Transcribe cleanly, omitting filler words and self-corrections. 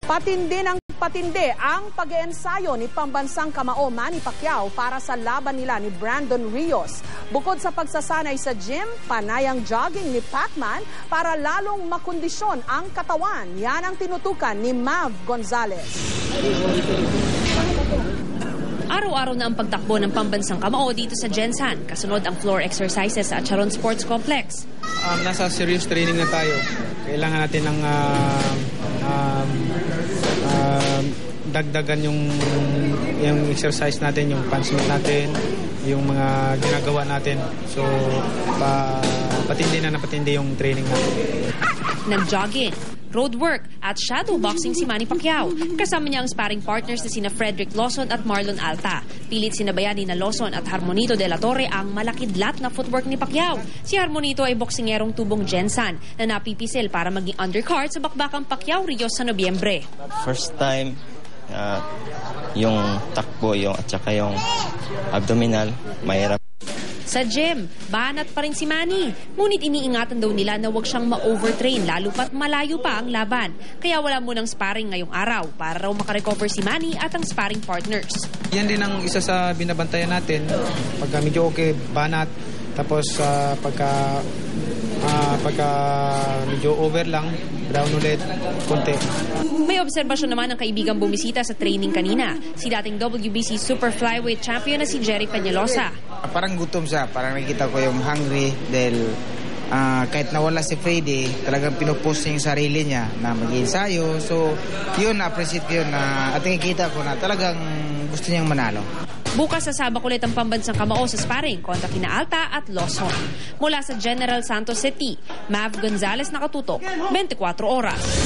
Patindi ng patindi ang pag-eensayo ni pambansang kamao Manny Pacquiao para sa laban nila ni Brandon Rios. Bukod sa pagsasanay sa gym, panayang jogging ni Pacman para lalong makondisyon ang katawan. Yan ang tinutukan ni Mav Gonzalez. Araw-araw na ang pagtakbo ng pambansang kamao dito sa Gensan. Kasunod ang floor exercises sa Charon Sports Complex. Nasa serious training na tayo. Kailangan natin ng dagdagan yung exercise natin, yung punch natin, yung mga ginagawa natin. So, patindi yung training natin. Nag-jogging, road work at shadow boxing si Manny Pacquiao. Kasama niya ang sparring partners na sina Frederick Lawson at Marlon Alta. Pilit sinabayan ni Lawson at Harmonito de la Torre ang malakidlat na footwork ni Pacquiao. Si Harmonito ay boksingerong tubong Gensan na napipisil para maging undercard sa bakbakang Pacquiao Rios sa Nobyembre. First time, yung takbo at saka yung abdominal, mahirap. Sa gym, banat pa rin si Manny. Ngunit iniingatan daw nila na huwag siyang ma-overtrain lalo pat malayo pa ang laban. Kaya wala munang sparring ngayong araw para raw makarecover si Manny at ang sparring partners. Yan din ang isa sa binabantayan natin. Pagka medyo okay, banat. Tapos pagka medyo over lang, down ulit, konti. May obserbasyon naman ang kaibigang bumisita sa training kanina. Si dating WBC Super Flyweight Champion na si Jerry Peñalosa. Parang gutom siya, parang nakikita ko yung hungry dahil kahit nawala si Freddy, talagang pinupost niya yung sarili niya na mag-iensayo. So, yun, na-appreciate ko yun at nakikita ko na talagang gusto niyang manalo. Bukas sasabak ulit ang pambansang kamao sa sparring kontra kina Alta at Lawson. Mula sa General Santos City, Mav Gonzalez, nakatutok, 24 oras.